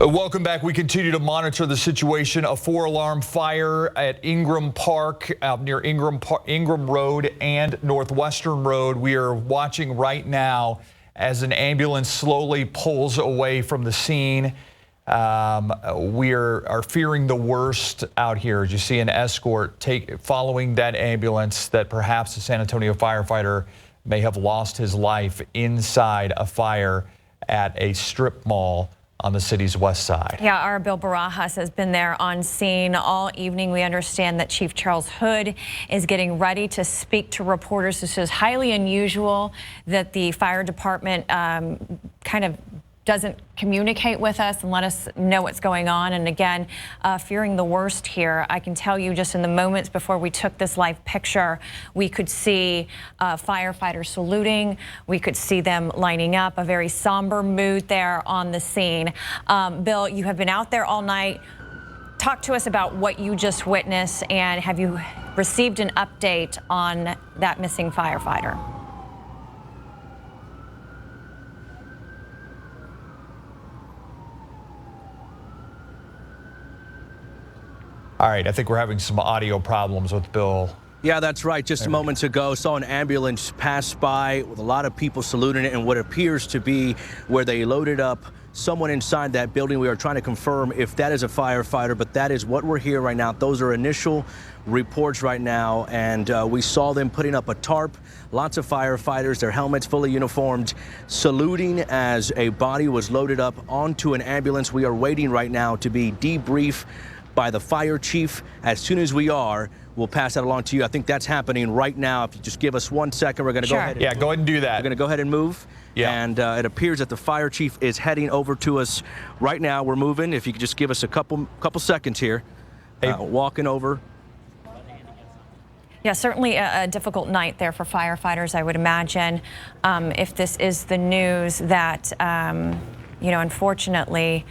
Welcome back. We continue to monitor the situation. A 4-alarm fire at Ingram Park out near Ingram Road and Northwestern Road. We are watching right now as an ambulance slowly pulls away from the scene. We are fearing the worst out here. As you see an escort following that ambulance, that perhaps a San Antonio firefighter may have lost his life inside a fire at a strip mall on the city's west side. Yeah, our Bill Barajas has been there on scene all evening. We understand that Chief Charles Hood is getting ready to speak to reporters. This is highly unusual that the fire department kind of doesn't communicate with us and let us know what's going on. And again, fearing the worst here. I can tell you just in the moments before we took this live picture, we could see firefighters saluting. We could see them lining up, a very somber mood there on the scene. Bill, you have been out there all night. Talk to us about what you just witnessed, and have you received an update on that missing firefighter? All right, I think we're having some audio problems with Bill. Yeah, that's right. Just moments ago, saw an ambulance pass by with a lot of people saluting it, and what appears to be where they loaded up someone inside that building. We are trying to confirm if that is a firefighter, but that is what we're hearing right now. Those are initial reports right now, and we saw them putting up a tarp. Lots of firefighters, their helmets fully uniformed, saluting as a body was loaded up onto an ambulance. We are waiting right now to be debriefed by the fire chief. As soon as we are, we'll pass that along to you. I think that's happening right now. If you just give us 1 second, we're going to go ahead. Yeah, go ahead and do that. We're going to go ahead and move. Yeah. And it appears that the fire chief is heading over to us right now. We're moving. If you could just give us a couple seconds here. Walking over. Yeah, certainly a difficult night there for firefighters, I would imagine. If this is the news that, unfortunately,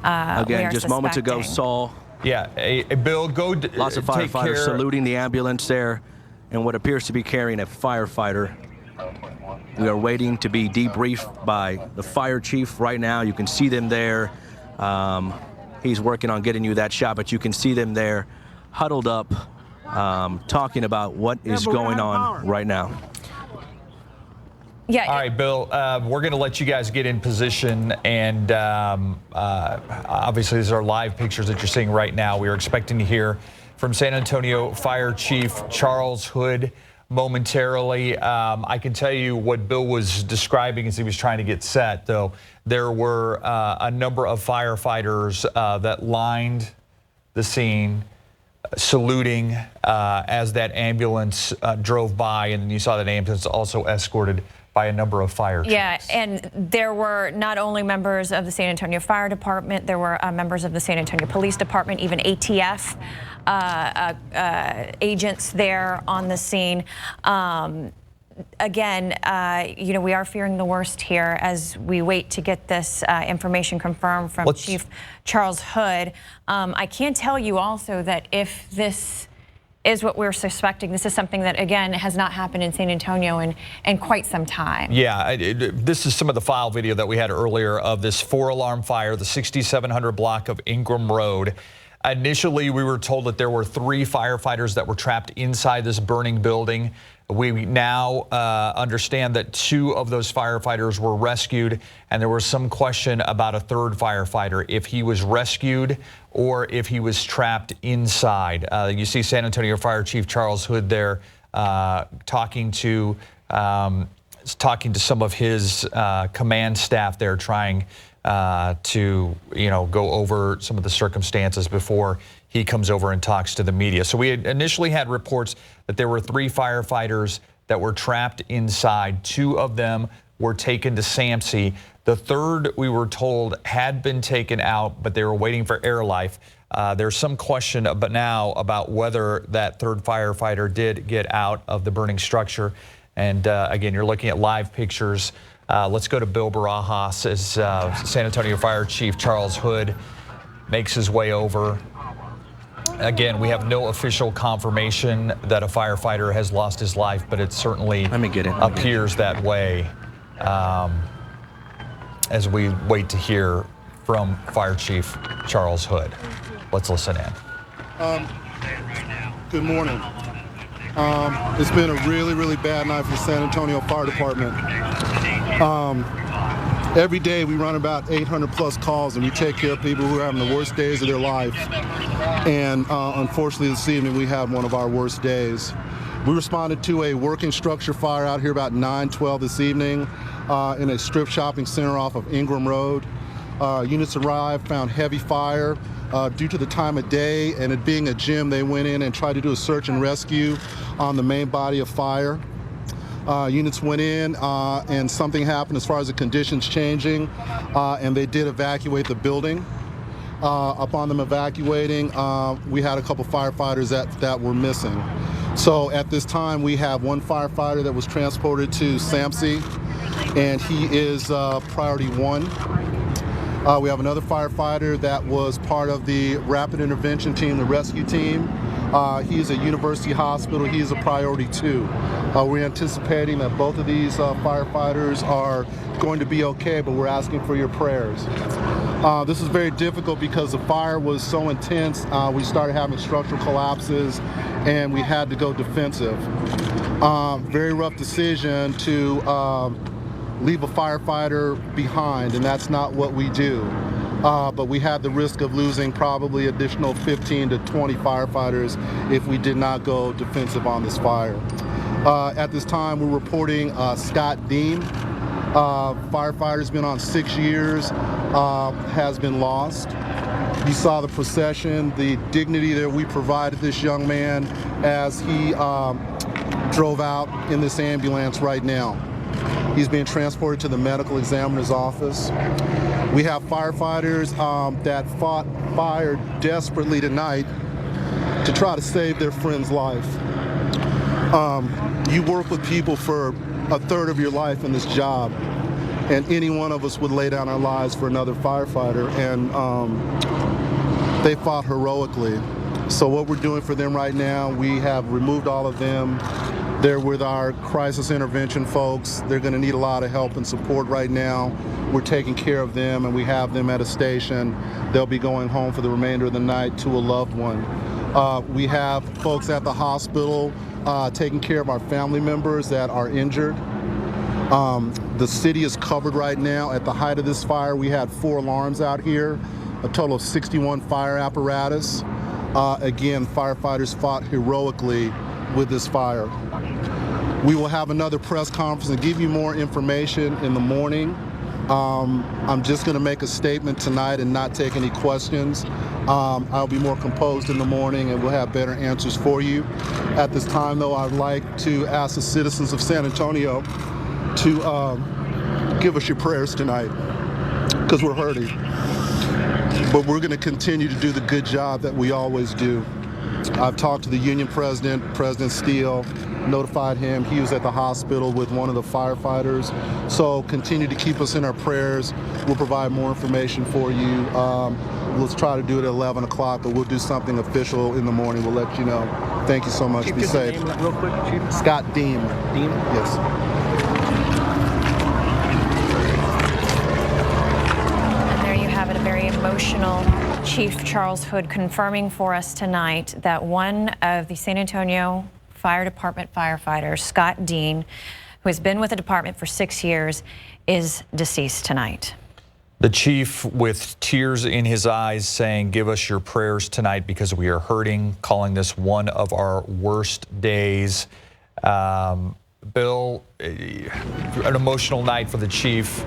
again, just moments ago saw. Yeah, Bill, lots of firefighters saluting the ambulance there, and what appears to be carrying a firefighter. We are waiting to be debriefed by the fire chief right now. You can see them there. He's working on getting you that shot, but you can see them there huddled up, talking about what is going on right now. Yeah. All right, Bill, we're going to let you guys get in position, and obviously these are live pictures that you're seeing right now. We are expecting to hear from San Antonio Fire Chief Charles Hood momentarily. I can tell you what Bill was describing as he was trying to get set, though. There were a number of firefighters that lined the scene, saluting as that ambulance drove by, and then you saw that ambulance also escorted by a number of fire trucks. Yeah, and there were not only members of the San Antonio Fire Department, there were members of the San Antonio Police Department, even ATF agents there on the scene. Again, we are fearing the worst here as we wait to get this information confirmed from Chief Charles Hood. I can tell you also that if this is what we're suspecting, this is something that, again, has not happened in San Antonio in quite some time. Yeah, this is some of the file video that we had earlier of this 4-alarm fire, the 6700 block of Ingram Road. Initially, we were told that there were 3 firefighters that were trapped inside this burning building. We now understand that 2 of those firefighters were rescued, and there was some question about a 3rd firefighter, if he was rescued or if he was trapped inside. You see San Antonio Fire Chief Charles Hood there talking to some of his command staff there, trying to go over some of the circumstances before he comes over and talks to the media. So we had initially had reports that there were 3 firefighters that were trapped inside. 2 of them were taken to SAMC. The 3rd, we were told, had been taken out, but they were waiting for air life. There's some question now about whether that 3rd firefighter did get out of the burning structure. And again, you're looking at live pictures. Let's go to Bill Barajas as San Antonio Fire Chief Charles Hood makes his way over. Again, we have no official confirmation that a firefighter has lost his life, but it certainly appears that way as we wait to hear from Fire Chief Charles Hood. Let's listen in. Good morning. It's been a really bad night for the San Antonio Fire Department. Every day we run about 800 plus calls and we take care of people who are having the worst days of their life. And unfortunately this evening we had one of our worst days. We responded to a working structure fire out here about 9:12 this evening in a strip shopping center off of Ingram Road. Units arrived, found heavy fire. Due to the time of day and it being a gym, they went in and tried to do a search and rescue on the main body of fire. Units went in and something happened as far as the conditions changing, and they did evacuate the building. Upon them evacuating, we had a couple firefighters that were missing. So at this time, we have one firefighter that was transported to SAMC, and he is priority 1. We have another firefighter that was part of the rapid intervention team, the rescue team. He's at University Hospital. He is a priority 2. We're anticipating that both of these firefighters are going to be okay, but we're asking for your prayers. This is very difficult because the fire was so intense. We started having structural collapses and we had to go defensive. Very rough decision to leave a firefighter behind, and that's not what we do. But we had the risk of losing probably additional 15 to 20 firefighters if we did not go defensive on this fire. At this time, we're reporting Scott Dean. Firefighter's been on 6 years, has been lost. You saw the procession, the dignity that we provided this young man as he drove out in this ambulance right now. He's being transported to the medical examiner's office. We have firefighters that fought fire desperately tonight to try to save their friend's life. You work with people for a third of your life in this job, and any one of us would lay down our lives for another firefighter, and they fought heroically. So what we're doing for them right now, we have removed all of them. They're with our crisis intervention folks. They're going to need a lot of help and support right now. We're taking care of them, and we have them at a station. They'll be going home for the remainder of the night to a loved one. We have folks at the hospital taking care of our family members that are injured. The city is covered right now. At the height of this fire, we had 4 alarms out here, a total of 61 fire apparatus. Again, firefighters fought heroically with this fire. We will have another press conference and give you more information in the morning. I'm just going to make a statement tonight and not take any questions. I'll be more composed in the morning and we'll have better answers for you. At this time, though, I'd like to ask the citizens of San Antonio to give us your prayers tonight, because we're hurting. But we're going to continue to do the good job that we always do. I've talked to the union president, President Steele, notified him. He was at the hospital with one of the firefighters. So continue to keep us in our prayers. We'll provide more information for you. Let's try to do it at 11 o'clock, but we'll do something official in the morning. We'll let you know. Thank you so much. Chief, be safe. Name real quick, Chief. Scott Dean. Dean? Yes. And there you have it, a very emotional Chief Charles Hood confirming for us tonight that one of the San Antonio Fire Department firefighters, Scott Dean, who has been with the department for 6 years, is deceased tonight. The chief, with tears in his eyes, saying, "Give us your prayers tonight because we are hurting," calling this one of our worst days. Bill, an emotional night for the chief,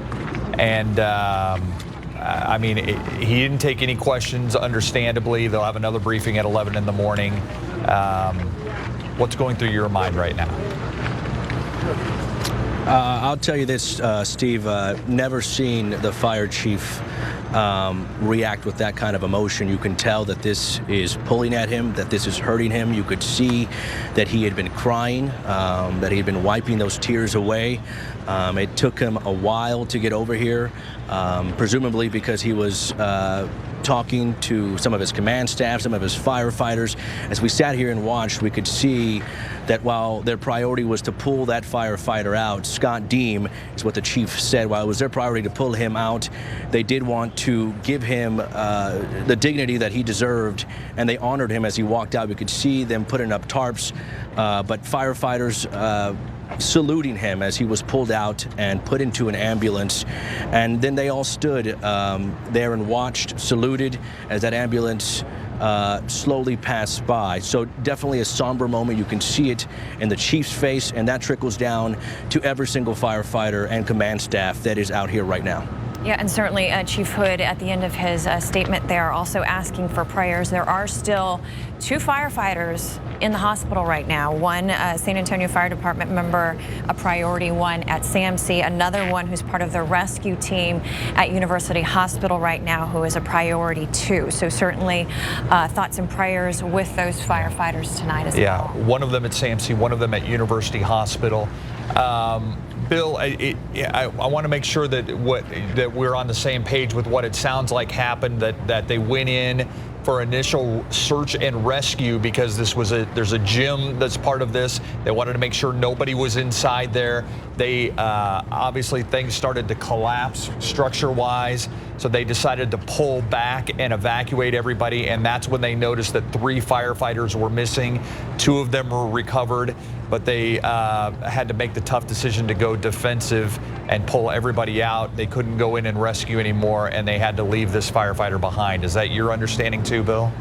and I mean, he didn't take any questions, understandably. They'll have another briefing at 11 in the morning. What's going through your mind right now? I'll tell you this, Steve, never seen the fire chief react with that kind of emotion. You can tell that this is pulling at him, that this is hurting him. You could see that he had been crying, that he had been wiping those tears away. It took him a while to get over here, presumably because he was talking to some of his command staff, some of his firefighters. As we sat here and watched, we could see that while their priority was to pull that firefighter out, Scott Deem is what the chief said, while it was their priority to pull him out, they did want to give him the dignity that he deserved, and they honored him as he walked out. We could see them putting up tarps, but firefighters saluting him as he was pulled out and put into an ambulance. And then they all stood there and watched, saluted as that ambulance slowly passed by. So definitely a somber moment. You can see it in the chief's face, and that trickles down to every single firefighter and command staff that is out here right now. Yeah, and certainly Chief Hood at the end of his statement there also asking for prayers. There are still 2 firefighters in the hospital right now. One San Antonio Fire Department member, a priority one at SAMC, another one who's part of the rescue team at University Hospital right now who is a priority 2. So certainly thoughts and prayers with those firefighters tonight as well. Yeah, one of them at SAMC, one of them at University Hospital. Bill, I want to make sure that we're on the same page with what it sounds like happened, that they went in for initial search and rescue because there's a gym that's part of this. They wanted to make sure nobody was inside there. They obviously things started to collapse structure-wise, so they decided to pull back and evacuate everybody, and that's when they noticed that 3 firefighters were missing. 2 of them were recovered, but they had to make the tough decision to go defensive and pull everybody out. They couldn't go in and rescue anymore, and they had to leave this firefighter behind. Is that your understanding too, Bill?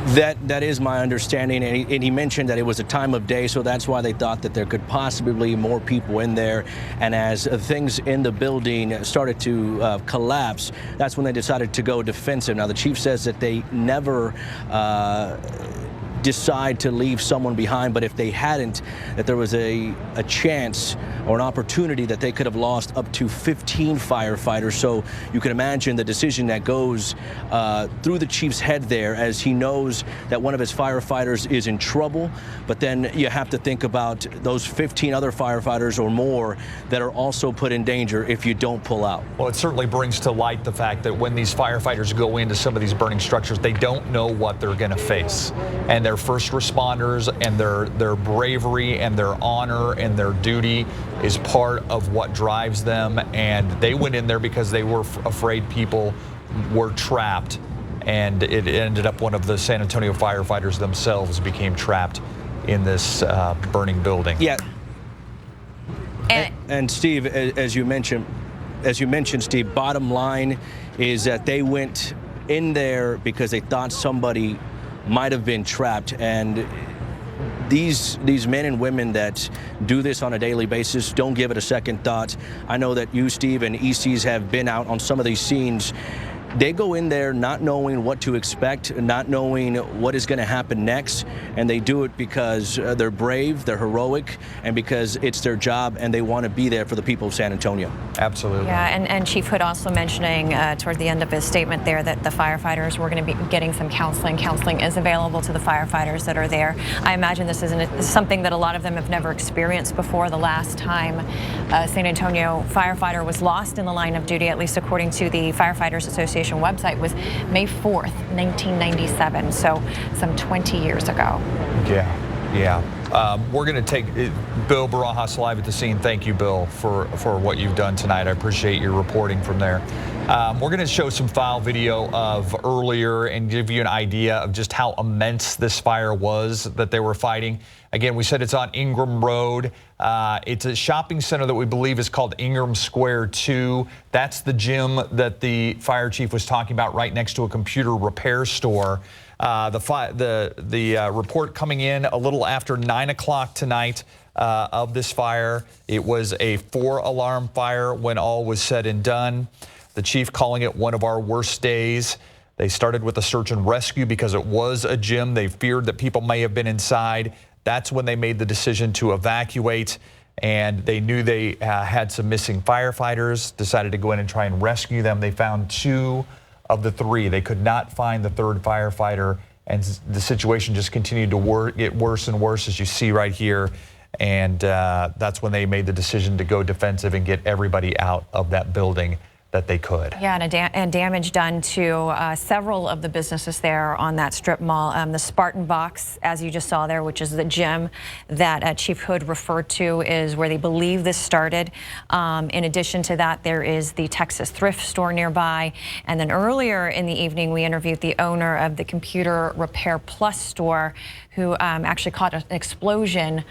That is my understanding, and he mentioned that it was a time of day, so that's why they thought that there could possibly be more people in there. And as things in the building started to collapse, that's when they decided to go defensive. Now, the chief says that they never decide to leave someone behind, but if they hadn't, that there was a chance or an opportunity that they could have lost up to 15 firefighters. So you can imagine the decision that goes through the chief's head there, as he knows that one of his firefighters is in trouble, but then you have to think about those 15 other firefighters or more that are also put in danger if you don't pull out. Well, it certainly brings to light the fact that when these firefighters go into some of these burning structures, they don't know what they're going to face, and they're first responders, and their bravery and their honor and their duty is part of what drives them. And they went in there because they were afraid people were trapped, and it ended up one of the San Antonio firefighters themselves became trapped in this burning building. Yeah. And Steve, as you mentioned, Steve, bottom line is that they went in there because they thought somebody might have been trapped. And these men and women that do this on a daily basis don't give it a second thought. I know that you, Steve, and ECs have been out on some of these scenes. They go in there not knowing what to expect, not knowing what is going to happen next, and they do it because they're brave, they're heroic, and because it's their job, and they want to be there for the people of San Antonio. Absolutely. Yeah, and Chief Hood also mentioning toward the end of his statement there that the firefighters were going to be getting some counseling. Counseling is available to the firefighters that are there. I imagine this is something that a lot of them have never experienced before. The last time a San Antonio firefighter was lost in the line of duty, at least according to the Firefighters Association website, was May 4th, 1997, so some 20 years ago. Yeah. We're going to take Bill Barajas live at the scene. Thank you, Bill, for what you've done tonight. I appreciate your reporting from there. We're going to show some file video of earlier and give you an idea of just how immense this fire was that they were fighting. Again, we said it's on Ingram Road. It's a shopping center that we believe is called Ingram Square 2. That's the gym that the fire chief was talking about, right next to a computer repair store. The report coming in a little after 9 o'clock tonight of this fire. It was a 4-alarm fire when all was said and done. The chief calling it one of our worst days. They started with a search and rescue because it was a gym. They feared that people may have been inside. That's when they made the decision to evacuate, and they knew they had some missing firefighters, decided to go in and try and rescue them. They found 2 of the 3. They could not find the 3rd firefighter, and the situation just continued to get worse and worse, as you see right here. And that's when they made the decision to go defensive and get everybody out of that building. that they could. Yeah, and damage done to several of the businesses there on that strip mall. The Spartan Box, as you just saw there, which is the gym that Chief Hood referred to, is where they believe this started. In addition to that, there is the Texas thrift store nearby. And then earlier in the evening, we interviewed the owner of the Computer Repair Plus store, who actually caught an explosion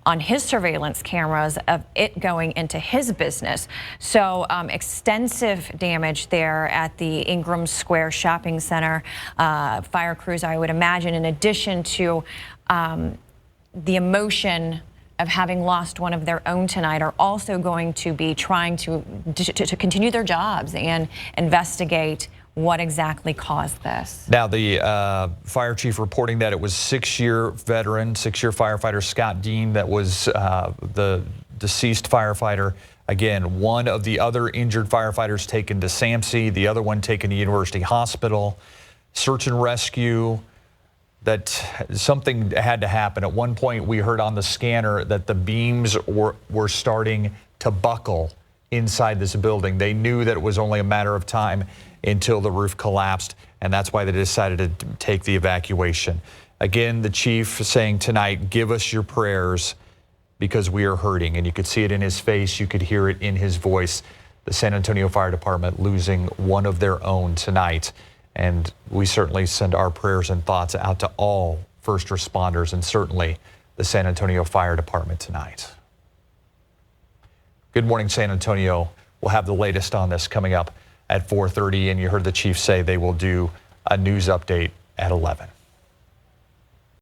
on his surveillance cameras of it going into his business. So extensive damage there at the Ingram Square Shopping Center. Fire crews, I would imagine, in addition to the emotion of having lost one of their own tonight, are also going to be trying to continue their jobs and investigate what exactly caused this. Now, the fire chief reporting that it was 6-year veteran, 6-year firefighter Scott Dean that was the deceased firefighter. Again, one of the other injured firefighters taken to SAMC, the other one taken to University Hospital. Search and rescue, that something had to happen. At one point, we heard on the scanner that the beams were starting to buckle inside this building. They knew that it was only a matter of time until the roof collapsed, and that's why they decided to take the evacuation. Again, the chief saying tonight, give us your prayers because we are hurting. And you could see it in his face, you could hear it in his voice. The San Antonio Fire Department losing one of their own tonight. And we certainly send our prayers and thoughts out to all first responders and certainly the San Antonio Fire Department tonight. Good morning, San Antonio. We'll have the latest on this coming up at 4:30, and you heard the chief say they will do a news update at 11.